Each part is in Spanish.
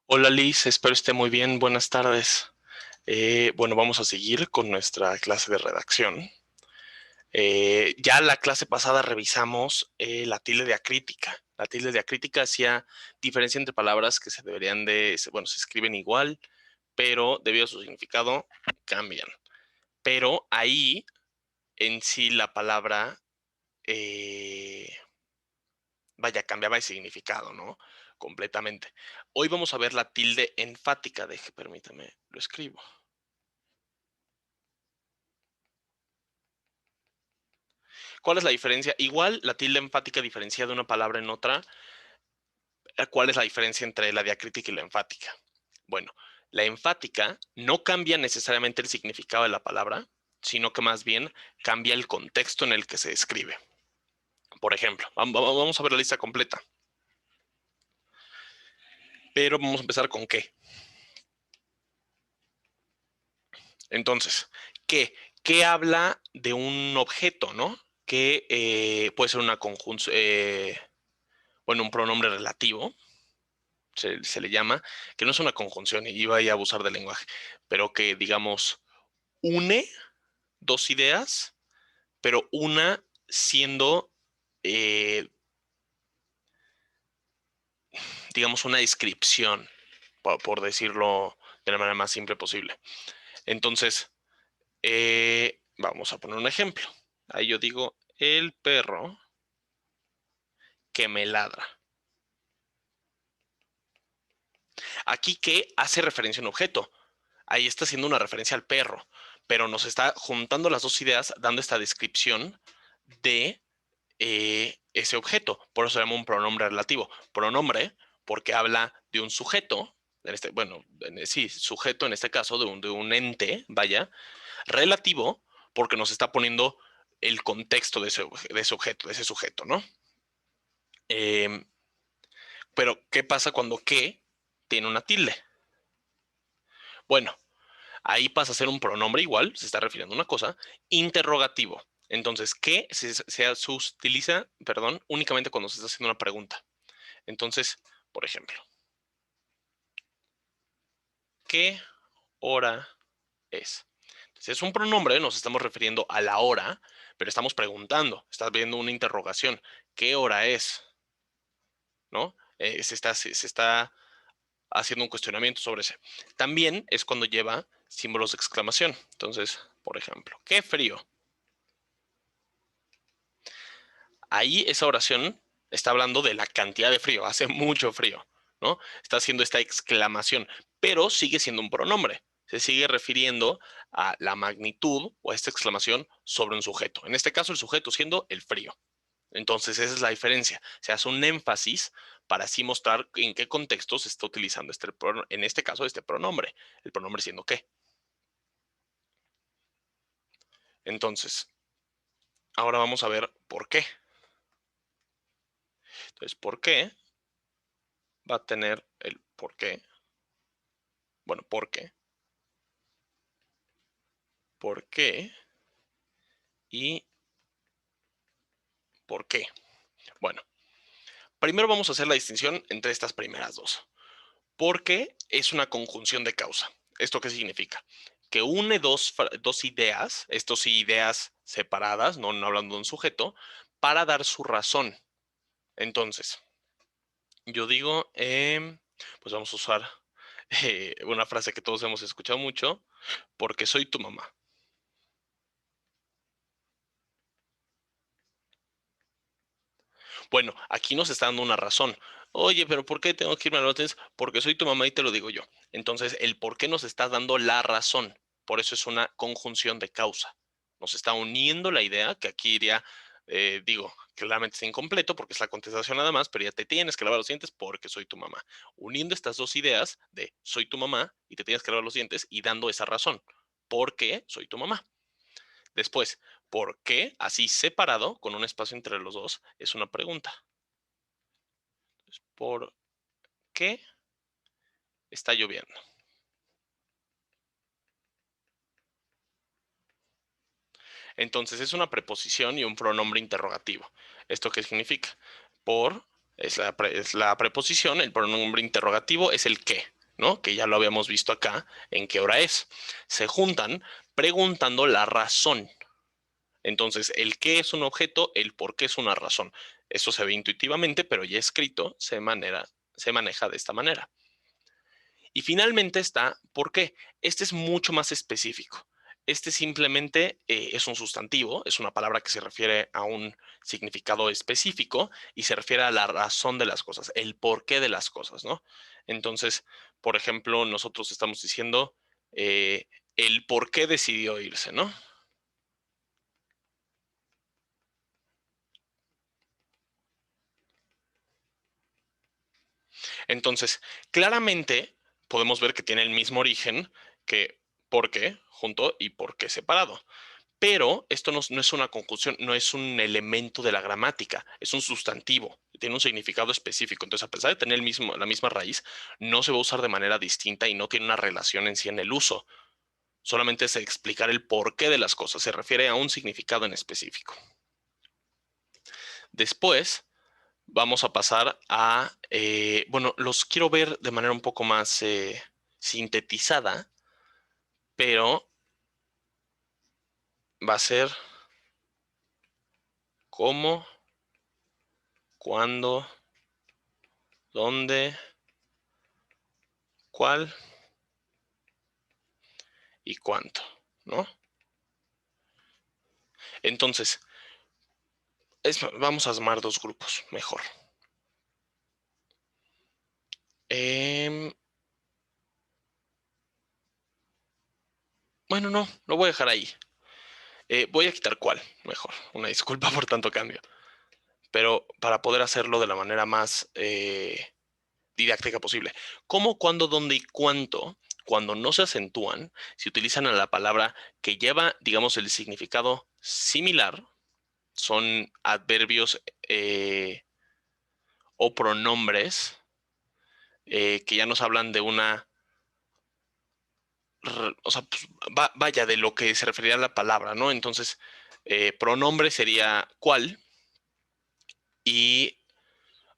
Hola Liz, espero esté muy bien. Buenas tardes. Bueno, vamos a seguir con nuestra clase de redacción. Ya la clase pasada revisamos la tilde diacrítica. La tilde diacrítica hacía diferencia entre palabras que se deberían bueno, se escriben igual, pero debido a su significado cambian. Pero ahí en sí la palabra, vaya, cambiaba de significado, ¿no? Completamente. Hoy vamos a ver la tilde enfática. Permítame, lo escribo. ¿Cuál es la diferencia? Igual la tilde enfática diferencia de una palabra en otra. ¿Cuál es la diferencia entre la diacrítica y la enfática? Bueno, la enfática no cambia necesariamente el significado de la palabra, sino que más bien cambia el contexto en el que se escribe. Por ejemplo, vamos a ver la lista completa. Pero vamos a empezar con qué. Entonces, ¿qué? ¿Qué habla de un objeto, ¿no? Que puede ser una conjunción, bueno, un pronombre relativo, se le llama, que no es una conjunción, y iba a abusar del lenguaje, pero que, digamos, une dos ideas, pero una siendo, eh, digamos, una descripción, por decirlo de la manera más simple posible. Entonces, vamos a poner un ejemplo. Ahí yo digo, el perro que me ladra. Aquí que hace referencia a un objeto. Ahí está haciendo una referencia al perro, pero nos está juntando las dos ideas, dando esta descripción de ese objeto. Por eso se llama un pronombre relativo. Pronombre porque habla de un sujeto, bueno, sí, sujeto en este caso, de un ente, vaya, relativo, porque nos está poniendo el contexto de ese objeto, de ese sujeto, ¿no? Eh, pero, ¿qué pasa cuando que tiene una tilde? Bueno, ahí pasa a ser un pronombre igual, se está refiriendo a una cosa, interrogativo. Entonces, ¿qué se utiliza, perdón, únicamente cuando se está haciendo una pregunta? Entonces, por ejemplo, ¿qué hora es? Entonces, es un pronombre, nos estamos refiriendo a la hora, pero estamos preguntando, estás viendo una interrogación. ¿Qué hora es? ¿No? Se está haciendo un cuestionamiento sobre ese. También es cuando lleva símbolos de exclamación. Entonces, por ejemplo, ¿qué frío? Ahí esa oración está hablando de la cantidad de frío, hace mucho frío, ¿no? Está haciendo esta exclamación, pero sigue siendo un pronombre. Se sigue refiriendo a la magnitud o a esta exclamación sobre un sujeto. En este caso, el sujeto siendo el frío. Entonces, esa es la diferencia. Se hace un énfasis para así mostrar en qué contexto se está utilizando en este caso, este pronombre. El pronombre siendo qué. Entonces, ahora vamos a ver por qué. Entonces, ¿por qué? Va a tener el por qué. Bueno, ¿por qué? ¿Por qué? ¿Y por qué? Bueno, primero vamos a hacer la distinción entre estas primeras dos. Porque es una conjunción de causa. ¿Esto qué significa? Que une dos ideas, estos sí ideas separadas, no hablando de un sujeto, para dar su razón. Entonces, yo digo, pues vamos a usar una frase que todos hemos escuchado mucho, porque soy tu mamá. Bueno, aquí nos está dando una razón. Oye, pero ¿por qué tengo que irme a los tenis? Porque soy tu mamá y te lo digo yo. Entonces, el por qué nos está dando la razón. Por eso es una conjunción de causa. Nos está uniendo la idea, que aquí iría, digo, claramente es incompleto porque es la contestación nada más, pero ya te tienes que lavar los dientes porque soy tu mamá. Uniendo estas dos ideas de soy tu mamá y te tienes que lavar los dientes y dando esa razón. ¿Por qué soy tu mamá? Después, ¿por qué así separado, con un espacio entre los dos? Es una pregunta. ¿Por qué está lloviendo? Entonces es una preposición y un pronombre interrogativo. ¿Esto qué significa? Por es la preposición, el pronombre interrogativo es el qué. ¿no? Que ya lo habíamos visto acá en qué hora es. Se juntan preguntando la razón. Entonces, el qué es un objeto, el por qué es una razón. Eso se ve intuitivamente, pero ya escrito se maneja de esta manera. Y finalmente está por qué. Este es mucho más específico. Este simplemente es un sustantivo, es una palabra que se refiere a un significado específico y se refiere a la razón de las cosas, el porqué de las cosas, ¿no? Entonces, por ejemplo, nosotros estamos diciendo el por qué decidió irse, ¿no? Entonces, claramente podemos ver que tiene el mismo origen que por qué junto y por qué separado. Pero esto no es una conjunción, no es un elemento de la gramática, es un sustantivo, tiene un significado específico. Entonces, a pesar de tener la misma raíz, no se va a usar de manera distinta y no tiene una relación en sí en el uso. Solamente es explicar el porqué de las cosas, se refiere a un significado en específico. Después, vamos a pasar a, bueno, los quiero ver de manera un poco más sintetizada, pero va a ser cómo, cuándo, dónde, cuál y cuánto, ¿no? Entonces, vamos a armar dos grupos, mejor. Em, bueno, no, lo voy a dejar ahí. Voy a quitar cuál, mejor. Una disculpa por tanto cambio. Pero para poder hacerlo de la manera más didáctica posible. ¿Cómo, cuándo, dónde y cuánto, cuando no se acentúan, se utilizan a la palabra que lleva, digamos, el significado similar? Son adverbios o pronombres que ya nos hablan de una, o sea, pues, vaya, de lo que se refería a la palabra, ¿no? Entonces, pronombre sería cuál y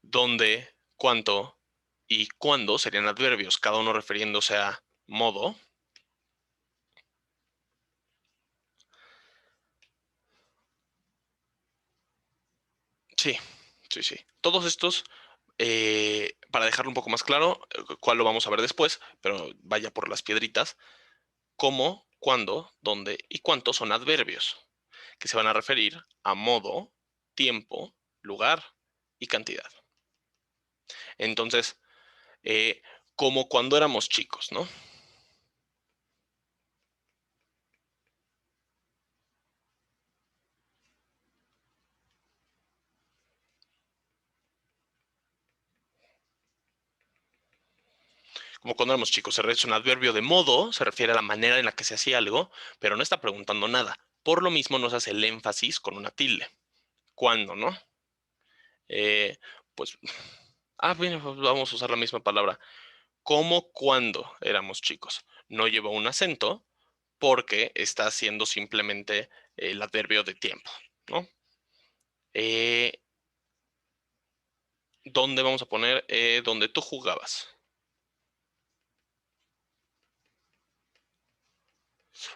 dónde, cuánto y cuándo serían adverbios, cada uno refiriéndose a modo. Sí, sí, sí. Todos estos, para dejarlo un poco más claro, cuál lo vamos a ver después, pero vaya por las piedritas, cómo, cuándo, dónde y cuánto son adverbios, que se van a referir a modo, tiempo, lugar y cantidad. Entonces, eh, como cuando éramos chicos, ¿no? Como cuando éramos chicos, es un adverbio de modo, se refiere a la manera en la que se hacía algo, pero no está preguntando nada. Por lo mismo nos hace el énfasis con una tilde. ¿Cuándo, no? Eh, pues, bueno, pues vamos a usar la misma palabra. Como cuando éramos chicos. No lleva un acento porque está haciendo simplemente el adverbio de tiempo, ¿no? Eh, ¿Dónde vamos a poner donde tú jugabas?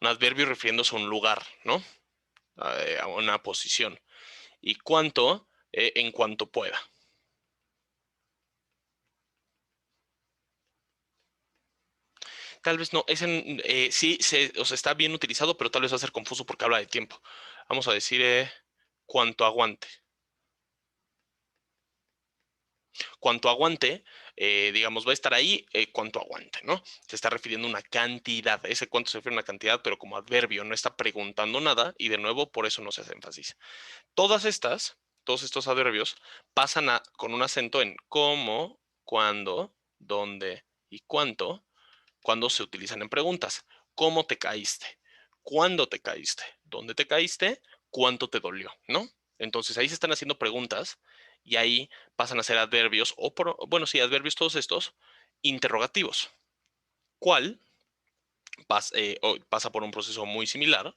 Un adverbio refiriéndose a un lugar, ¿no? A una posición. Y cuánto en cuanto pueda. Tal vez no, sí, o sea, está bien utilizado, pero tal vez va a ser confuso porque habla de tiempo. Vamos a decir cuanto aguante. Cuanto aguante, digamos, va a estar ahí cuanto aguante, ¿no? Se está refiriendo a una cantidad. Ese cuánto se refiere a una cantidad, pero como adverbio no está preguntando nada y de nuevo por eso no se hace énfasis. Todos estos adverbios pasan con un acento en cómo, cuándo, dónde y cuánto cuando se utilizan en preguntas. ¿Cómo te caíste? ¿Cuándo te caíste? ¿Dónde te caíste? ¿Cuánto te dolió? ¿No? Entonces ahí se están haciendo preguntas y ahí pasan a ser adverbios bueno, sí, adverbios todos estos interrogativos. ¿Cuál pasa por un proceso muy similar?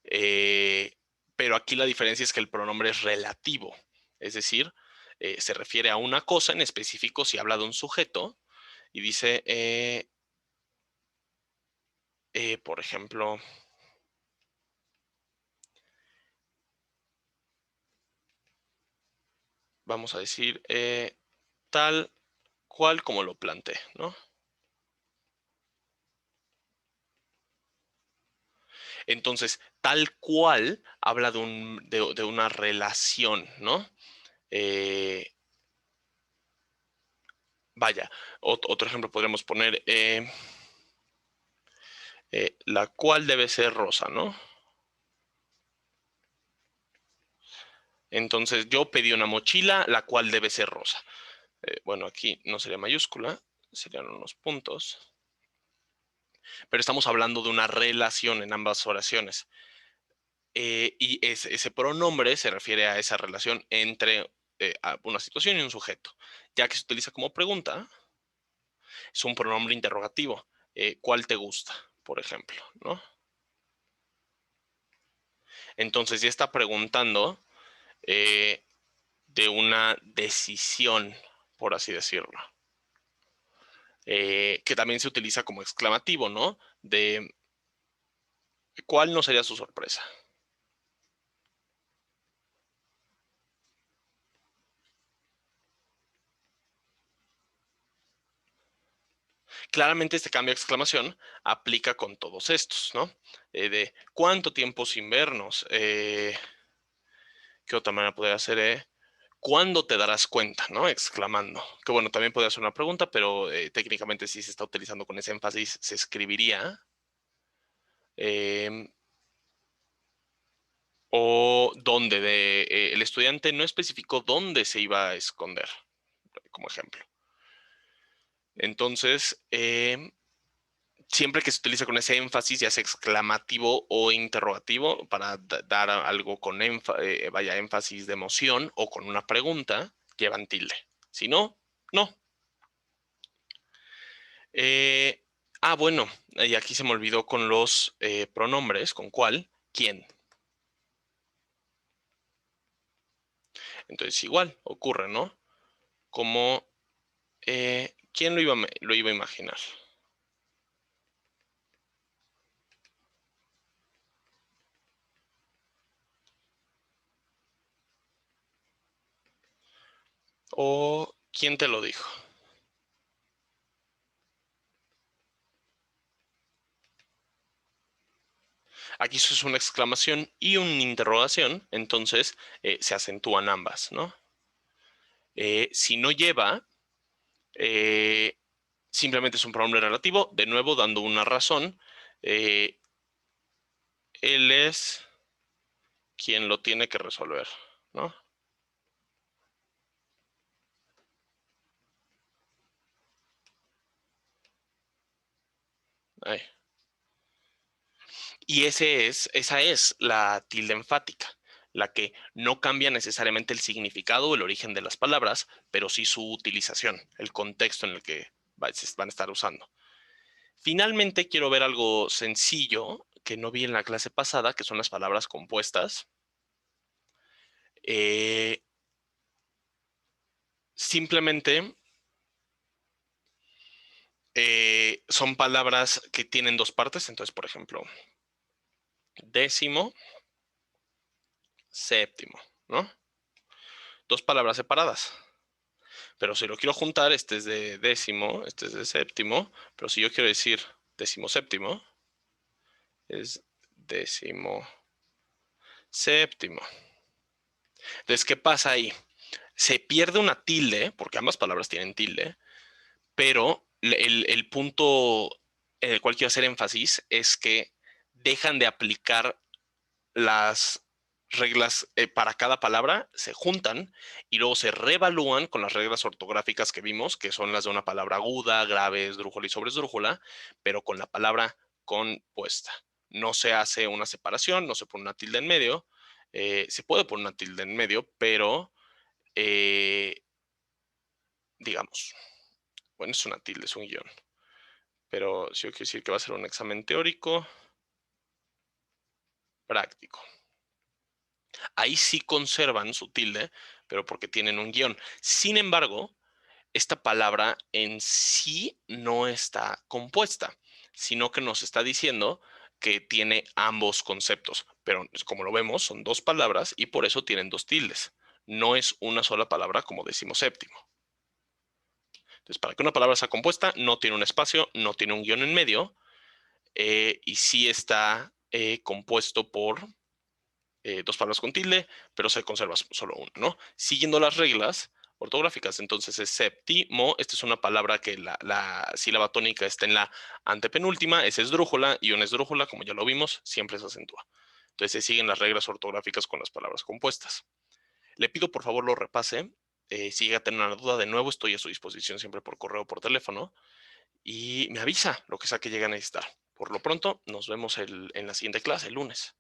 eh, pero aquí la diferencia es que el pronombre es relativo, es decir, se refiere a una cosa en específico si habla de un sujeto y dice, por ejemplo, vamos a decir, tal cual como lo planteé, ¿no? Entonces, tal cual habla de una relación, ¿no? Eh, vaya, otro ejemplo podríamos poner, la cual debe ser rosa, ¿no? Entonces, yo pedí una mochila, la cual debe ser rosa. Bueno, aquí no sería mayúscula, serían unos puntos, pero estamos hablando de una relación en ambas oraciones. Y ese pronombre se refiere a esa relación entre una situación y un sujeto. Ya que se utiliza como pregunta, es un pronombre interrogativo. ¿Cuál te gusta? Por ejemplo, ¿no? Entonces ya está preguntando eh, de una decisión, por así decirlo. Que también se utiliza como exclamativo, ¿no? De ¿cuál no sería su sorpresa? Claramente este cambio de exclamación aplica con todos estos, ¿no? De cuánto tiempo sin vernos. ¿Qué otra manera podría ser? ¿Cuándo te darás cuenta? ¿No? Exclamando. Que bueno, también podría ser una pregunta, pero técnicamente si se está utilizando con ese énfasis, se escribiría. Eh, o dónde. El estudiante no especificó dónde se iba a esconder, como ejemplo. Entonces, siempre que se utiliza con ese énfasis, ya sea exclamativo o interrogativo, para dar algo con vaya énfasis de emoción o con una pregunta, llevan tilde. Si no, no. Eh, bueno, y aquí se me olvidó con los pronombres, con cuál, quién. Entonces igual ocurre, ¿no? Como, ¿quién lo iba a imaginar? O ¿quién te lo dijo? Aquí eso es una exclamación y una interrogación, entonces se acentúan ambas, ¿no? Si no lleva, eh, simplemente es un pronombre relativo, de nuevo dando una razón. eh, Él es quien lo tiene que resolver, ¿no? Ahí. Y esa es la tilde enfática, la que no cambia necesariamente el significado o el origen de las palabras, pero sí su utilización, el contexto en el que se van a estar usando. Finalmente, quiero ver algo sencillo que no vi en la clase pasada, que son las palabras compuestas. Eh, Simplemente son palabras que tienen dos partes. Entonces, por ejemplo, décimo, séptimo, ¿no? Dos palabras separadas. Pero si lo quiero juntar, este es de décimo, este es de séptimo. Pero si yo quiero decir décimo séptimo, es décimo séptimo. Entonces, ¿qué pasa ahí? Se pierde una tilde, porque ambas palabras tienen tilde, pero el punto en el cual quiero hacer énfasis es que dejan de aplicar las reglas para cada palabra, se juntan y luego se reevalúan con las reglas ortográficas que vimos, que son las de una palabra aguda, grave, esdrújula y sobresdrújula, pero con la palabra compuesta. No se hace una separación, no se pone una tilde en medio, se puede poner una tilde en medio, pero eh, digamos, bueno, es una tilde, es un guión. Pero si yo quiero decir que va a ser un examen teórico, práctico. Ahí sí conservan su tilde, pero porque tienen un guión. Sin embargo, esta palabra en sí no está compuesta, sino que nos está diciendo que tiene ambos conceptos. Pero como lo vemos, son dos palabras y por eso tienen dos tildes. No es una sola palabra como decimos séptimo. Entonces, para que una palabra sea compuesta, no tiene un espacio, no tiene un guión en medio, y sí está compuesto por dos palabras con tilde, pero se conserva solo una, ¿no? Siguiendo las reglas ortográficas, entonces es séptimo, esta es una palabra que la sílaba tónica está en la antepenúltima, es esdrújula, y una esdrújula, como ya lo vimos, siempre se acentúa. Entonces se siguen las reglas ortográficas con las palabras compuestas. Le pido por favor lo repase. Si llega a tener una duda, de nuevo estoy a su disposición siempre por correo o por teléfono y me avisa lo que sea que llegue a necesitar. Por lo pronto, nos vemos en la siguiente clase, el lunes.